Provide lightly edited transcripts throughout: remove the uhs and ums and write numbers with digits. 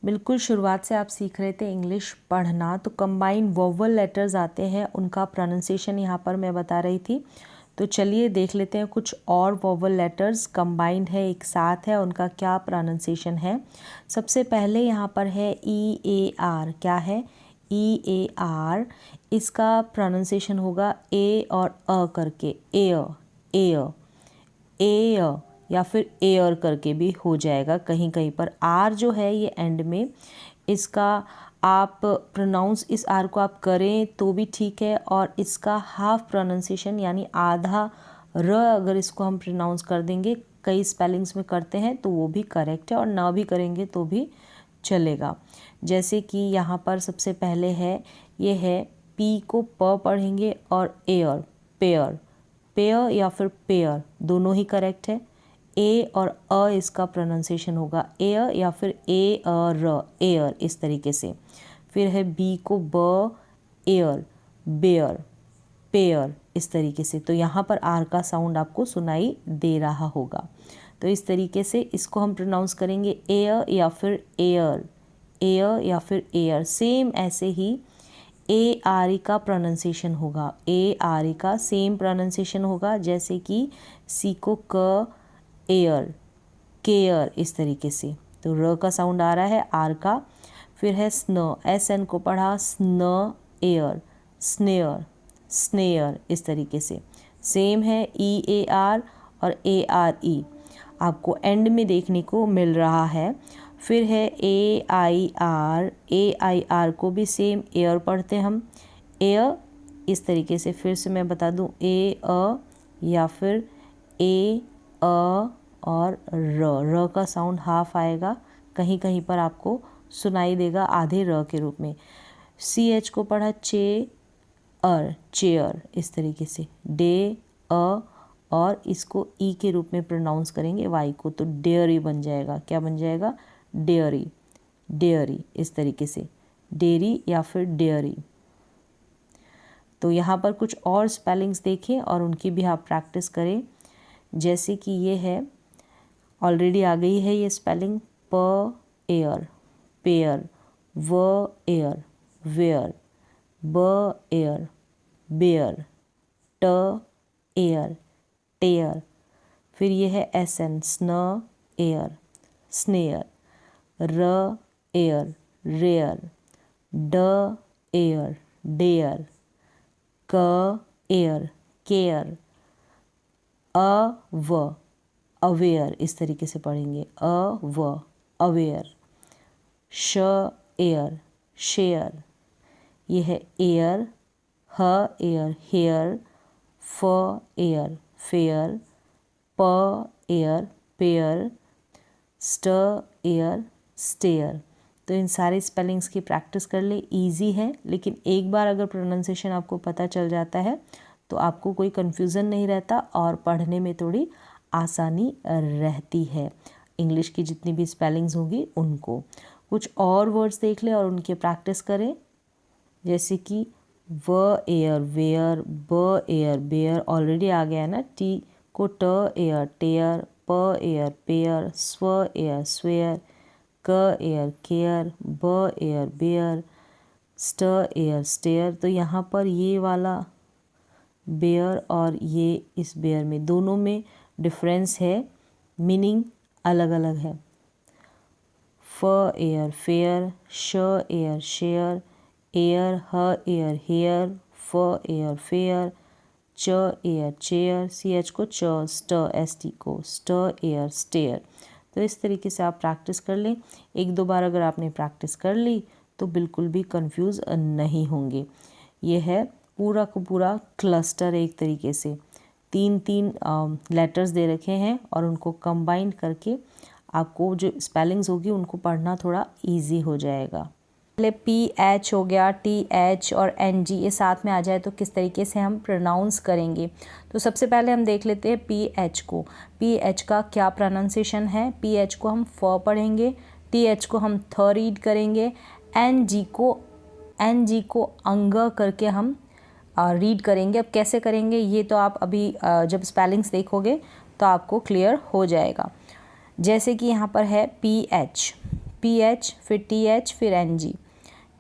बिल्कुल शुरुआत से आप सीख रहे थे इंग्लिश पढ़ना, तो कंबाइंड वोवल लेटर्स आते हैं, उनका प्रोनाउंसिएशन यहाँ पर मैं बता रही थी। तो चलिए देख लेते हैं कुछ और वोवल लेटर्स कंबाइंड है, एक साथ है, उनका क्या प्रोनाउंसिएशन है। सबसे पहले यहाँ पर है ई ए आर। क्या है? ई ए आर। इसका प्रोनाउंसिएशन होगा ए और अ करके, एयर, एयर, एयर, या फिर एयर करके भी हो जाएगा कहीं कहीं पर। आर जो है ये एंड में, इसका आप प्रोनाउंस, इस आर को आप करें तो भी ठीक है, और इसका हाफ प्रोनाउंसिएशन यानी आधा र अगर इसको हम प्रोनाउंस कर देंगे, कई स्पेलिंग्स में करते हैं तो वो भी करेक्ट है, और ना भी करेंगे तो भी चलेगा। जैसे कि यहाँ पर सबसे पहले है, ये है पी को प पढ़ेंगे और एयर, पेयर, पेयर या फिर पेयर दोनों ही करेक्ट है। ए और अ इसका प्रोनाउंसिएशन होगा एयर या फिर ए अ र, एयर, इस तरीके से। फिर है बी को ब, एयर, बेयर, पेयर, इस तरीके से। तो यहाँ पर आर का साउंड आपको सुनाई दे रहा होगा। तो इस तरीके से इसको हम प्रोनाउंस करेंगे एयर या फिर एयर, एयर या फिर एयर। सेम ऐसे ही ए आर ई का प्रोनाउंसिएशन होगा, ए आर ई का सेम प्रोनाउंसिएशन होगा, जैसे कि सी को क, एयर, केयर, इस तरीके से। तो र का साउंड आ रहा है आर का। फिर है स्न, एस एन को पढ़ा स्न, एयर, स्नेयर, स्नेयर, इस तरीके से। सेम है ई ए आर और ए आर ई, आपको एंड में देखने को मिल रहा है। फिर है ए I R, A I R को भी सेम एयर पढ़ते हम, एयर, इस तरीके से। फिर से मैं बता दूं, ए अ या फिर ए अ और र का साउंड हाफ आएगा, कहीं कहीं पर आपको सुनाई देगा आधे र के रूप में। सी एच को पढ़ा चे अर, चेयर, इस तरीके से। डे अ, और इसको ई के रूप में प्रोनाउंस करेंगे वाई को, तो डेयरी बन जाएगा। क्या बन जाएगा? डेयरी, डेयरी, इस तरीके से। डेयरी या फिर डेयरी। तो यहाँ पर कुछ और स्पेलिंग्स देखें और उनकी भी आप प्रैक्टिस करें। जैसे कि ये है, ऑलरेडी आ गई है ये स्पेलिंग, प एयर, पेयर, व एयर, वेयर, ब एयर, बेयर, ट एयर, टेयर। फिर ये है एस एन, स्न, एयर, स्नेयर, र एयर, रेयर, ड एयर, डेयर, क एयर, केयर, अ व, अवेयर, इस तरीके से पढ़ेंगे, अ व, अवेयर। श एयर, शेयर। ये है एयर, ह एयर, हेयर, फ एयर, फेयर, प एयर, पेयर, स्ट एयर, स्टेयर। तो इन सारे स्पेलिंग्स की प्रैक्टिस कर ले, इजी है, लेकिन एक बार अगर प्रोनाउंसिएशन आपको पता चल जाता है तो आपको कोई कन्फ्यूज़न नहीं रहता और पढ़ने में थोड़ी आसानी रहती है। इंग्लिश की जितनी भी स्पेलिंग्स होंगी उनको। कुछ और वर्ड्स देख ले और उनकी प्रैक्टिस करें, जैसे कि व एयर, वेयर, ब एयर, बेयर, ऑलरेडी आ गया है ना। टी को ट एयर, टेयर, प एयर, पेयर, स्व एयर, स्वेयर, क एयर, केयर, ब एयर, बेयर, स्ट एयर, स्टेयर। तो यहाँ पर ये वाला बेयर और ये इस बेयर में, दोनों में डिफरेंस है, मीनिंग अलग अलग है। फ एयर, फेयर, श एयर, शेयर, एयर, ह एयर, हेयर, फ एयर, फेयर, च एयर, चेयर, सी एच को च, स्ट, एस टी को स्ट एयर, स्टेयर। तो इस तरीके से आप प्रैक्टिस कर लें। एक दो बार अगर आपने प्रैक्टिस कर ली तो बिल्कुल भी कंफ्यूज नहीं होंगे। ये है पूरा का पूरा क्लस्टर, एक तरीके से तीन तीन लेटर्स दे रखे हैं और उनको कंबाइन करके आपको जो स्पेलिंग्स होगी उनको पढ़ना थोड़ा इजी हो जाएगा। पहले पी एच हो गया, टी एच और एन जी ये साथ में आ जाए तो किस तरीके से हम प्रोनाउंस करेंगे। तो सबसे पहले हम देख लेते हैं पी एच को। पी एच का क्या प्रोनाउंसिएशन है। पी एच को हम फ पढ़ेंगे, टी एच को हम थ रीड करेंगे, एन जी को अंग करके हम रीड करेंगे। अब कैसे करेंगे ये तो आप अभी जब स्पेलिंग्स देखोगे तो आपको क्लियर हो जाएगा। जैसे कि यहाँ पर है पी एच, PH, फिर TH, फिर NG।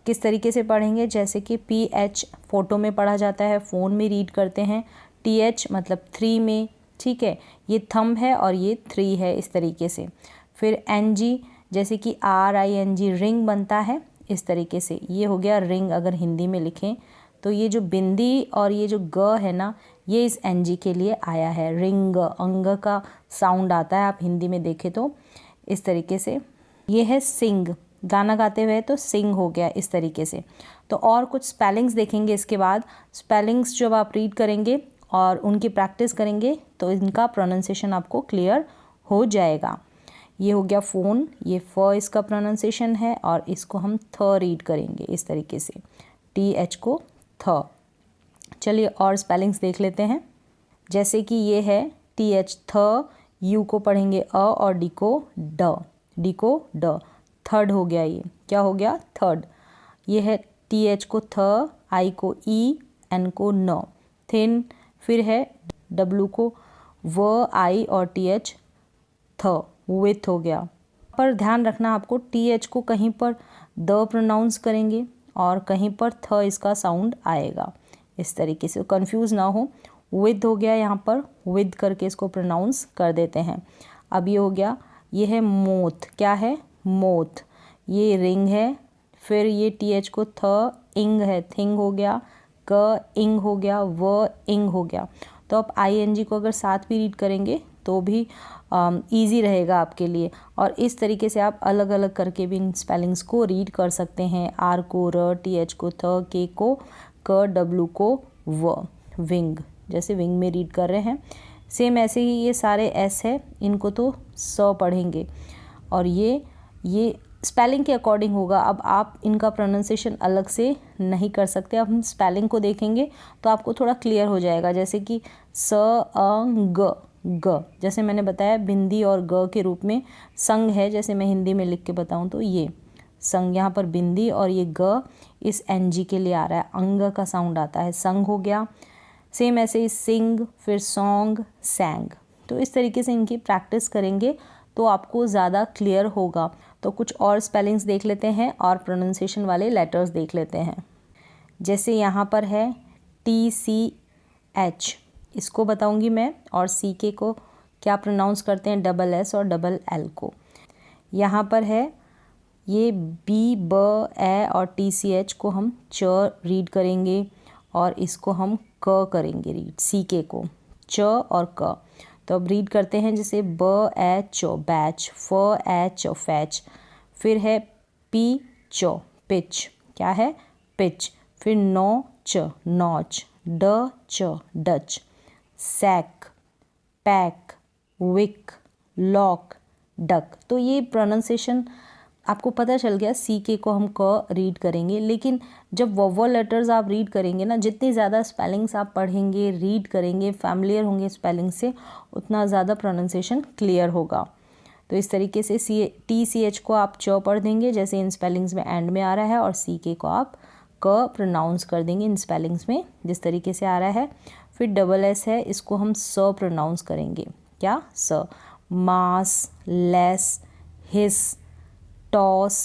किस तरीके से पढ़ेंगे, जैसे कि PH फ़ोटो में पढ़ा जाता है, फ़ोन में रीड करते हैं। TH मतलब 3 में, ठीक है, ये थंब है और ये 3 है, इस तरीके से। फिर NG जैसे कि RING रिंग बनता है, इस तरीके से। ये हो गया रिंग अगर हिंदी में लिखें तो। ये जो बिंदी और ये जो ग है ना, ये इस NG के लिए आया है। रिंग, अंग का साउंड आता है, आप हिंदी में देखें तो इस तरीके से। ये है सिंग, गाना गाते हुए तो सिंग हो गया, इस तरीके से। तो और कुछ स्पेलिंग्स देखेंगे इसके बाद। स्पेलिंग्स जब आप रीड करेंगे और उनकी प्रैक्टिस करेंगे तो इनका प्रोनाउंसिएशन आपको क्लियर हो जाएगा। ये हो गया फ़ोन, ये फ इसका प्रोनाउंसिएशन है और इसको हम थ रीड करेंगे, इस तरीके से, TH को थ। चलिए और स्पेलिंग्स देख लेते हैं। जैसे कि ये है TH थ, U को पढ़ेंगे अ और D को ड, D को ड, थर्ड हो गया। ये क्या हो गया, थर्ड। ये है TH को थ, I को ई, N को न, थिन। फिर है W को व, I और TH थ, विथ हो गया। पर ध्यान रखना आपको, TH को कहीं पर द प्रोनाउंस करेंगे और कहीं पर थ इसका साउंड आएगा, इस तरीके से, कंफ्यूज ना हो। विद हो गया, यहाँ पर विद करके इसको प्रोनाउंस कर देते हैं। अब ये हो गया, ये है मोथ, क्या है, मोथ। ये रिंग है, फिर ये TH को थ, इंग है, थिंग हो गया, क इंग हो गया, व इंग हो गया। तो आप ING को अगर साथ भी रीड करेंगे तो भी ईजी रहेगा आपके लिए। और इस तरीके से आप अलग अलग करके भी इन स्पेलिंग्स को रीड कर सकते हैं। R को र, TH को थ, K को क, W को व, विंग, जैसे विंग में रीड कर रहे हैं। सेम ऐसे ही ये सारे S है, इनको तो स पढ़ेंगे और ये स्पेलिंग के अकॉर्डिंग होगा। अब आप इनका प्रोनाउंसिएशन अलग से नहीं कर सकते। अब हम स्पेलिंग को देखेंगे तो आपको थोड़ा क्लियर हो जाएगा। जैसे कि स, अ, ग, ग, जैसे मैंने बताया बिंदी और ग के रूप में संग है। जैसे मैं हिंदी में लिख के बताऊं तो ये संग, यहाँ पर बिंदी और ये ग इस NG के लिए आ रहा है, अंग का साउंड आता है, संग हो गया। सेम ऐसे ही सिंग, फिर सॉन्ग, सैंग। तो इस तरीके से इनकी प्रैक्टिस करेंगे तो आपको ज़्यादा क्लियर होगा। तो कुछ और स्पेलिंग्स देख लेते हैं और प्रोनाउंसिएशन वाले लेटर्स देख लेते हैं। जैसे यहाँ पर है TCH, इसको बताऊंगी मैं, और CK को क्या प्रोनाउंस करते हैं, डबल S और डबल L को। यहाँ पर है ये B, ब, ए और TCH को हम च रीड करेंगे और इसको हम क करेंगे रीड, CK को, च और क। तो अब रीड करते हैं, जैसे ब, ए, चो, बैच, फ, ए, चो, फैच। फिर है P, चो, पिच, क्या है, पिच। फिर नो, च, नॉच, ड, च, Dutch, sack, pack, wick, lock, duck. तो ये प्रोनाउंसिएशन आपको पता चल गया। CK को हम क रीड करेंगे, लेकिन जब वोवल लेटर्स आप रीड करेंगे ना, जितनी ज़्यादा स्पेलिंग्स आप पढ़ेंगे, रीड करेंगे, फैमिलियर होंगे स्पेलिंग से, उतना ज़्यादा प्रोनाउंसिएशन क्लियर होगा। तो इस तरीके से TCH को आप च पढ़ देंगे जैसे इन स्पेलिंग्स में एंड में आ रहा है, और CK को आप क प्रोनाउंस कर देंगे इन स्पेलिंग्स में जिस तरीके से आ रहा है। फिर डबल S है, इसको हम स प्रोनाउंस करेंगे, क्या, स। मास, लेस, हिस, टॉस,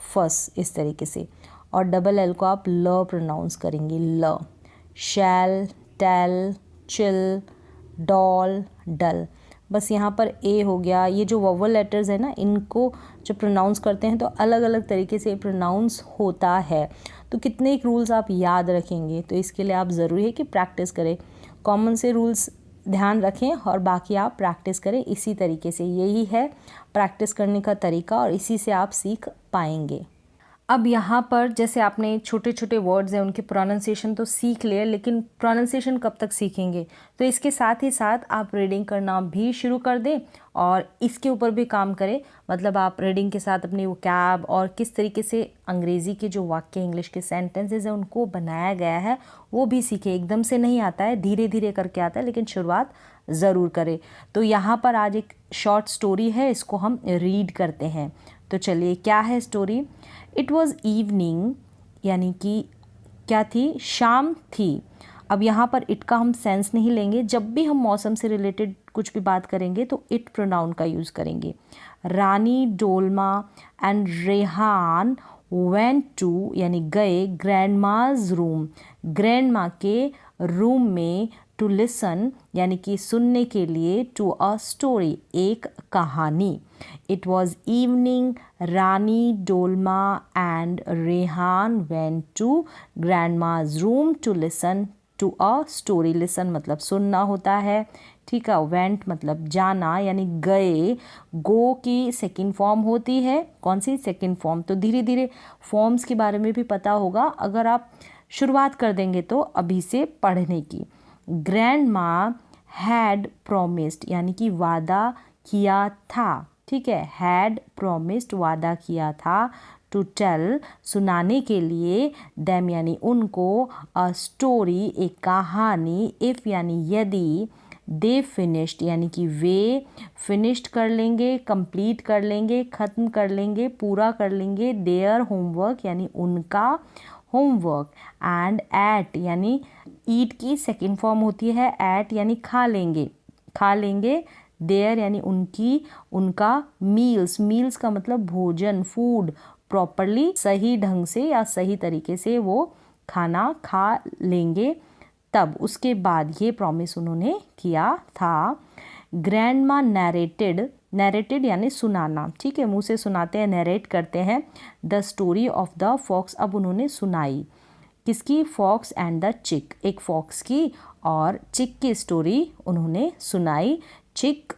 फस, इस तरीके से। और डबल L को आप ल प्रोनाउंस करेंगे, ल। शैल, टेल, चिल, डॉल, डल। बस यहाँ पर A हो गया। ये जो वोवल लेटर्स है ना, इनको जब प्रोनाउंस करते हैं तो अलग अलग तरीके से प्रोनाउंस होता है। तो कितने एक रूल्स आप याद रखेंगे, तो इसके लिए आप ज़रूरी है कि प्रैक्टिस करें। कॉमन से रूल्स ध्यान रखें और बाकी आप प्रैक्टिस करें इसी तरीके से। यही है प्रैक्टिस करने का तरीका और इसी से आप सीख पाएंगे। अब यहाँ पर जैसे आपने छोटे छोटे वर्ड्स हैं उनके प्रोनाउंसिएशन तो सीख लिए, लेकिन प्रोनाउंसिएशन कब तक सीखेंगे, तो इसके साथ ही साथ आप रीडिंग करना भी शुरू कर दें और इसके ऊपर भी काम करें। मतलब आप रीडिंग के साथ अपनी वोकैब और किस तरीके से अंग्रेज़ी के जो वाक्य, इंग्लिश के सेंटेंसेस हैं उनको बनाया गया है वो भी सीखें। एकदम से नहीं आता है, धीरे धीरे करके आता है, लेकिन शुरुआत ज़रूर करें। तो यहाँ पर आज एक शॉर्ट स्टोरी है, इसको हम रीड करते हैं। तो चलिए, क्या है स्टोरी। इट वॉज़ इवनिंग, यानी कि क्या थी, शाम थी। अब यहाँ पर इट का हम सेंस नहीं लेंगे, जब भी हम मौसम से रिलेटेड कुछ भी बात करेंगे तो इट प्रोनाउन का यूज़ करेंगे। रानी Dolma and Rehan went to यानी गए ग्रैंडमाज रूम, ग्रैंड माँ के रूम में, टू लिसन यानी कि सुनने के लिए, टू अ स्टोरी एक कहानी। It was evening, Rani Dolma and Rehan went to grandma's room to listen to a story. Listen मतलब सुनना होता है, ठीक है। वेंट मतलब जाना यानी गए। गो की सेकंड फॉर्म होती है, कौन सी सेकंड फॉर्म? तो धीरे धीरे फॉर्म्स के बारे में भी पता होगा अगर आप शुरुआत कर देंगे तो अभी से पढ़ने की। ग्रैंड माँ हैड प्रोमिस्ड यानी कि वादा किया था, ठीक है। हैड प्रोमिस्ड वादा किया था, टू टेल सुनाने के लिए, देम यानी उनको, अ स्टोरी एक कहानी, इफ़ यानी यदि, दे फिनिश्ड यानी कि वे फिनिश्ड कर लेंगे, कंप्लीट कर लेंगे, ख़त्म कर लेंगे, पूरा कर लेंगे, देयर होमवर्क यानी उनका होमवर्क, एंड एट यानी ईट की सेकंड फॉर्म होती है, एट यानी खा लेंगे, खा लेंगे, देयर यानी उनकी, उनका, मील्स, मील्स का मतलब भोजन, फूड, प्रॉपरली सही ढंग से या सही तरीके से वो खाना खा लेंगे। तब उसके बाद ये प्रॉमिस उन्होंने किया था। ग्रैंड माँ नैरेटेड, नैरेटेड यानी सुनाना, ठीक है, मुँह से सुनाते हैं, नैरेट करते हैं। The story of the fox, अब उन्होंने सुनाई किसकी? फॉक्स एंड द चिक, एक फॉक्स की और चिक की स्टोरी उन्होंने सुनाई। चिक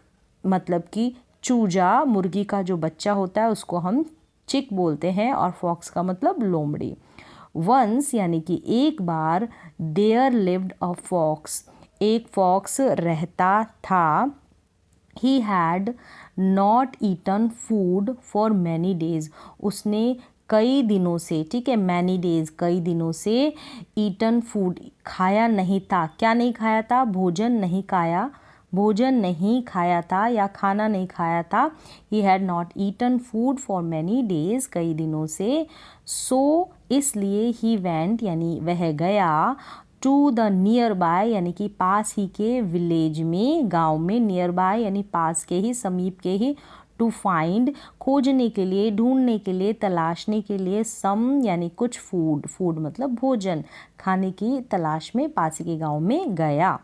मतलब कि चूजा, मुर्गी का जो बच्चा होता है उसको हम चिक बोलते हैं, और फॉक्स का मतलब लोमड़ी। वंस यानी कि एक बार, देयर लिव्ड अ फॉक्स, एक फॉक्स रहता था। He had not eaten food for many days, उसने कई दिनों से, ठीक है, मैनी डेज कई दिनों से, ईटन फूड खाया नहीं था। क्या नहीं खाया था? भोजन नहीं खाया, भोजन नहीं खाया था या खाना नहीं खाया था। He had not eaten food for many days, कई दिनों से। सो इसलिए ही वेंट यानी वह गया, टू द नियर बाय यानी कि पास ही के, विलेज में, गांव में, नियर बाय यानी पास के ही, समीप के ही, टू फाइंड खोजने के लिए, ढूंढने के लिए, तलाशने के लिए, सम यानी कुछ, फूड, फूड मतलब भोजन, खाने की तलाश में पास ही के गांव में गया।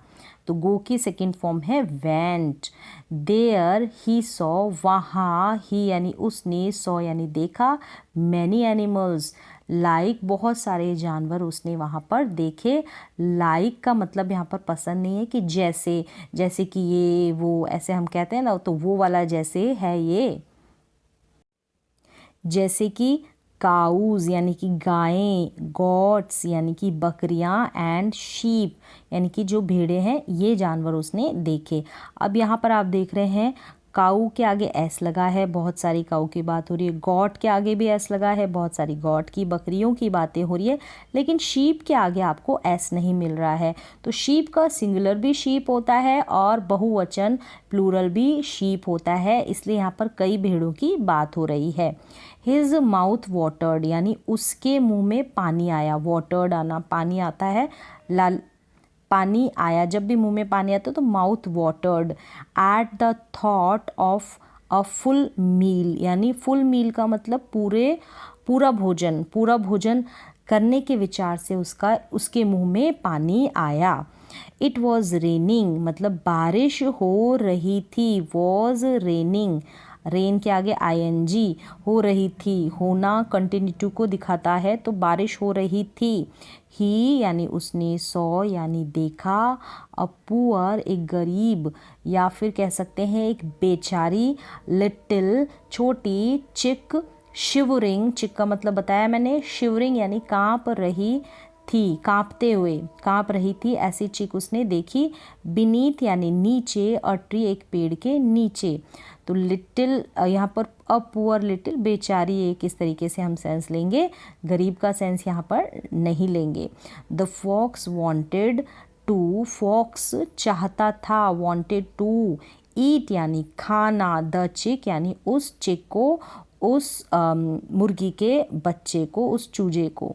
तो गो की सेकंड फॉर्म है वेंट। देयर ही सॉ, वहाँ, ही यानी उसने, सॉ यानी देखा, मैनी एनिमल्स लाइक बहुत सारे जानवर उसने वहाँ पर देखे। लाइक का मतलब यहाँ पर पसंद नहीं है कि जैसे, जैसे कि ये वो ऐसे हम कहते हैं ना, तो वो वाला जैसे है ये, जैसे कि काउज यानी कि गायें, गॉट्स यानी कि बकरियां, एंड शीप यानी कि जो भेड़ें हैं, ये जानवर उसने देखे। अब यहाँ पर आप देख रहे हैं काऊ के आगे एस लगा है, बहुत सारी काऊ की बात हो रही है। गॉट के आगे भी एस लगा है, बहुत सारी गॉट की, बकरियों की बातें हो रही है। लेकिन शीप के आगे आपको एस नहीं मिल रहा है। तो शीप का सिंगुलर भी शीप होता है और बहुवचन प्लूरल भी शीप होता है, इसलिए यहाँ पर कई भेड़ों की बात हो रही है। हिज माउथ वाटर्ड यानी उसके मुंह में पानी आया, वाटर्ड आना, पानी आता है, लाल पानी आया, जब भी मुंह में पानी आता तो mouth watered. At the thought of a full meal यानी फुल मील का मतलब पूरा भोजन, पूरा भोजन करने के विचार से उसके मुंह में पानी आया। इट वॉज रेनिंग मतलब बारिश हो रही थी, वॉज रेनिंग, रेन के आगे ING, हो रही थी, होना कंटिन्यूटी को दिखाता है, तो बारिश हो रही थी। ही यानी उसने, सॉ यानी देखा, अ पुअर एक गरीब या फिर कह सकते हैं एक बेचारी, लिटिल छोटी, चिक शिवरिंग, चिक का मतलब बताया मैंने, शिवरिंग यानी कांप रही थी, कांपते हुए, कांप रही थी, ऐसी चिक उसने देखी। बीनीथ यानी नीचे, अ ट्री एक पेड़ के नीचे। तो लिटिल यहाँ पर अ पुअर, लिटिल बेचारी, एक इस तरीके से हम सेंस लेंगे, गरीब का सेंस यहाँ पर नहीं लेंगे। The fox wanted to, fox चाहता था, वांटेड टू ईट यानी खाना, द चिक यानी उस चिक को, उस मुर्गी के बच्चे को, उस चूजे को।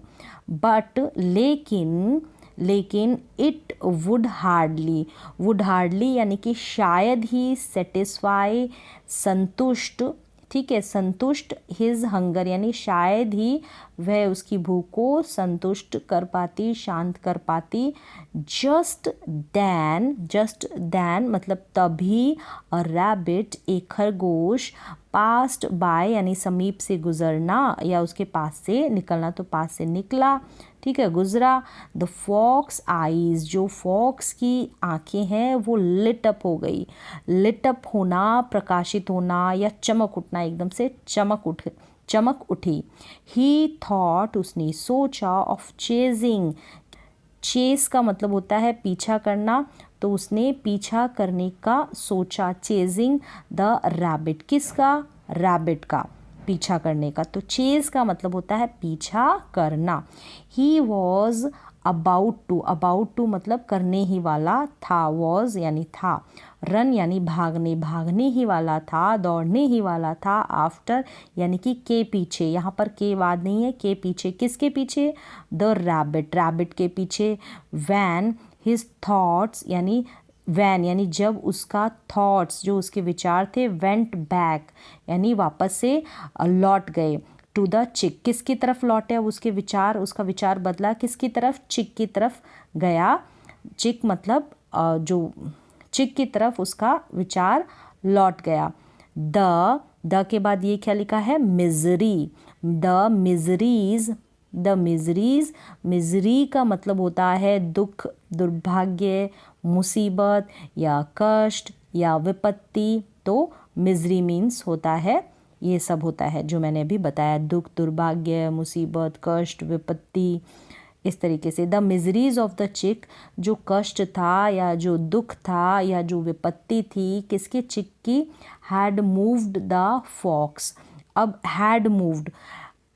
बट लेकिन लेकिन इट वुड हार्डली यानी कि शायद ही सेटिस्फाई संतुष्ट, ठीक है, संतुष्ट हिज हंगर यानी शायद ही वह उसकी भूख को संतुष्ट कर पाती, शांत कर पाती। जस्ट दैन मतलब तभी अ रैबिट एक खरगोश पास्ट बाय यानी समीप से गुजरना या उसके पास से निकलना, तो पास से निकला, ठीक है, गुजरा। द फॉक्स आईज जो फॉक्स की आंखें हैं वो लिट अप हो गई। लिट अप होना, प्रकाशित होना या चमक उठना, एकदम से चमक उठी। ही थॉट उसने सोचा ऑफ चेजिंग, चेस का मतलब होता है पीछा करना, तो उसने पीछा करने का सोचा। चेजिंग द रैबिट, किसका, रैबिट का, पीछा करने का। तो चेज का मतलब होता है पीछा करना। ही वॉज अबाउट टू मतलब करने ही वाला था, वॉज यानी था, रन यानी भागने ही वाला था, दौड़ने ही वाला था, आफ्टर यानी कि के पीछे, यहाँ पर के बाद नहीं है, के पीछे, किसके पीछे, द रैबिट के पीछे। वैन हिज थॉट्स यानी जब उसका थॉट्स जो उसके विचार थे वेंट बैक यानी वापस से लौट गए। टू द चिक, किसकी तरफ लौटे, अब उसका विचार बदला, किसकी तरफ, चिक की तरफ गया। चिक मतलब जो चिक की तरफ उसका विचार लौट गया। द के बाद ये क्या लिखा है, मिजरी, द मिजरी का मतलब होता है दुख, दुर्भाग्य, मुसीबत या कष्ट या विपत्ति। तो मिजरी मीन्स होता है, ये सब होता है जो मैंने अभी बताया, दुख, दुर्भाग्य, मुसीबत, कष्ट, विपत्ति, इस तरीके से। द मिजरीज ऑफ द चिक, जो कष्ट था या जो दुख था या जो विपत्ति थी किसके, चिक की। हैड मूव्ड द फॉक्स, अब हैड मूव्ड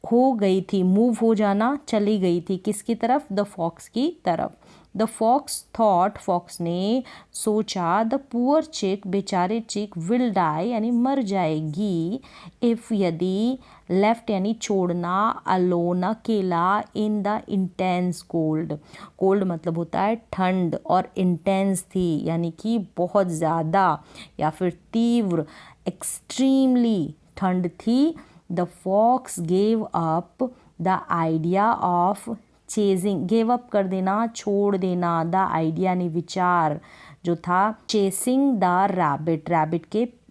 हो गई थी, मूव हो जाना, चली गई थी, किसकी तरफ, द फॉक्स की तरफ। द फॉक्स थॉट, फॉक्स ने सोचा, द पुअर चिक, बेचारे चिक, विल डाई यानी मर जाएगी, इफ़ यदि, लेफ्ट यानी छोड़ना, अलोन अकेला, इन द इंटेंस कोल्ड मतलब होता है ठंड, और इंटेंस थी यानी कि बहुत ज़्यादा या फिर तीव्र, एक्सट्रीमली ठंड थी। The fox gave up the idea of chasing, gave up कर देना, छोड़ देना, द आइडिया यानी विचार जो था, चेसिंग द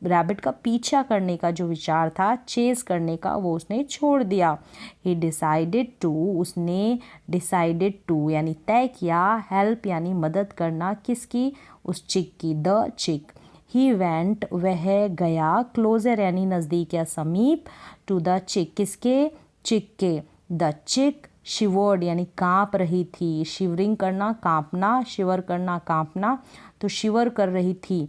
रैबिट का पीछा करने का जो विचार था, चेस करने का, वो उसने छोड़ दिया। ही डिसाइडेड टू, उसने डिसाइडेड टू यानी तय किया, हेल्प यानी मदद करना, किसकी, उस चिक की, द चिक। ही वेंट वह गया, क्लोजर यानी नज़दीक या समीप, टू द चिक, किसके, चिक के। द चिक शिवर्ड यानी काँप रही थी, शिवरिंग करना, काँपना, शिवर करना, काँपना, तो शिवर कर रही थी।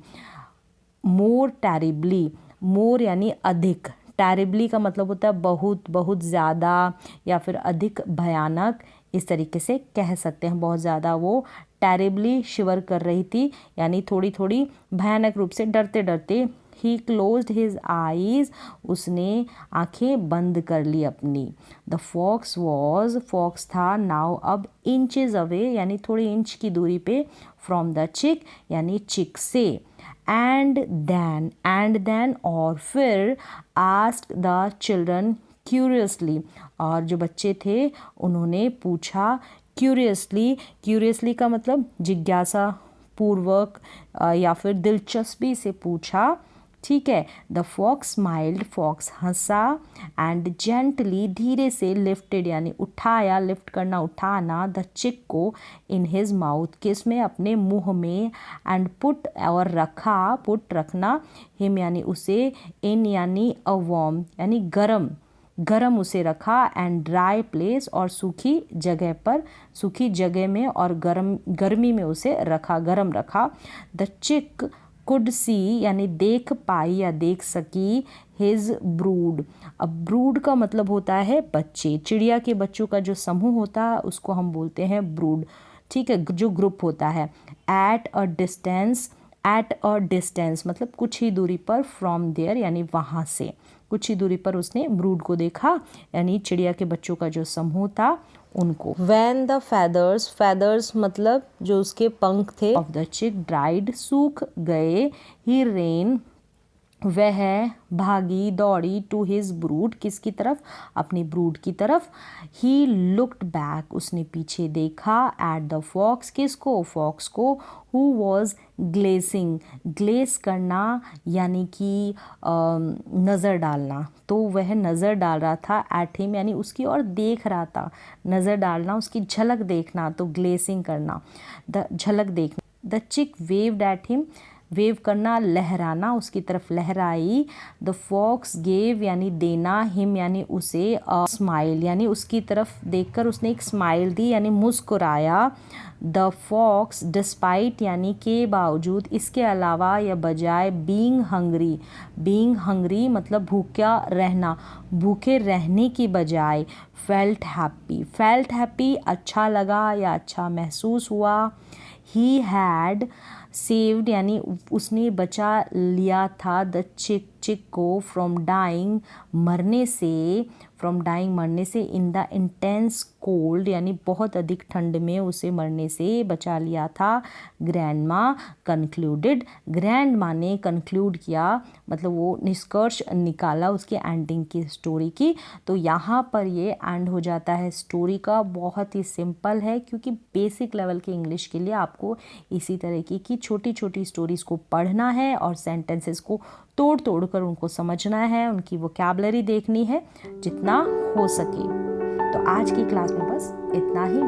मोर टेरिबली, मोर यानी अधिक, टेरिबली का मतलब होता है बहुत, बहुत ज़्यादा या फिर अधिक भयानक, इस तरीके से कह सकते हैं, बहुत ज़्यादा वो टेरिबली शिवर कर रही थी यानी थोड़ी थोड़ी भयानक रूप से, डरते डरते। ही क्लोज्ड हिज आईज, उसने आंखें बंद कर ली अपनी। द फॉक्स था, नाउ अब, इंचेस अवे यानी थोड़ी इंच की दूरी पे, फ्रॉम द चिक यानी चिक से। एंड देन और फिर, आस्क्ड द चिल्ड्रन क्यूरियसली, और जो बच्चे थे उन्होंने पूछा क्यूरियसली का मतलब जिज्ञासा पूर्वक या फिर दिलचस्पी से पूछा, ठीक है। द फॉक्स स्माइल्ड, फॉक्स हंसा, एंड जेंटली धीरे से, लिफ्टेड यानी उठाया, लिफ्ट करना, उठाना, द चिक को, इन हिज माउथ किस में, अपने मुंह में, एंड पुट और रखा, पुट रखना, हिम यानी उसे, इन यानी अ वार्म यानी गरम उसे रखा, एंड ड्राई प्लेस और सूखी जगह में और गर्मी में उसे रखा, गरम रखा। द चिक कुड सी यानी देख पाई या देख सकी, हिज ब्रूड, अब ब्रूड का मतलब होता है बच्चे, चिड़िया के बच्चों का जो समूह होता है उसको हम बोलते हैं ब्रूड, ठीक है, जो ग्रुप होता है। एट अ डिस्टेंस मतलब कुछ ही दूरी पर, फ्रॉम देयर यानी वहाँ से, कुछ ही दूरी पर उसने ब्रूड को देखा यानी चिड़िया के बच्चों का जो समूह था उनको। When the feathers मतलब जो उसके पंख थे, of the chick dried सूख गए, he ran वह भागी दौड़ी टू हिज ब्रूड किसकी तरफ, अपनी ब्रूड की तरफ। ही लुक्ड बैक उसने पीछे देखा, एट द फॉक्स किसको, फॉक्स को, हु वॉज ग्लेसिंग, ग्लेस करना यानी कि नज़र डालना, तो वह नज़र डाल रहा था, एट हिम यानी उसकी ओर देख रहा था, नज़र डालना उसकी झलक देखना, तो ग्लेसिंग करना, द झलक देखना। द चिक वेव्ड एट हिम, वेव करना लहराना, उसकी तरफ लहराई। द फॉक्स गेव यानी देना, हिम यानी उसे, स्माइल यानी उसकी तरफ देखकर उसने एक स्माइल दी यानी मुस्कुराया। द फॉक्स डिस्पाइट यानी के बावजूद, इसके अलावा या बजाय, बीइंग हंग्री मतलब भूखा रहना, भूखे रहने की बजाय, फेल्ट हैप्पी अच्छा लगा या अच्छा महसूस हुआ। ही हैड सेव्ड यानी उसने बचा लिया था, द चिक को, फ्रॉम डाइंग मरने से, इन द इंटेंस कोल्ड यानी बहुत अधिक ठंड में उसे मरने से बचा लिया था। ग्रैंडमा कंक्लूडेड, ग्रैंडमा ने कंक्लूड किया मतलब वो निष्कर्ष निकाला उसकी एंडिंग की स्टोरी की। तो यहाँ पर ये एंड हो जाता है स्टोरी का। बहुत ही सिंपल है क्योंकि बेसिक लेवल के इंग्लिश के लिए आपको इसी तरीके की छोटी छोटी स्टोरीज़ को पढ़ना है और सेंटेंसेस को तोड़ तोड़ कर उनको समझना है, उनकी वोकैबुलरी देखनी है जितना हो सके। तो आज की क्लास में बस इतना ही।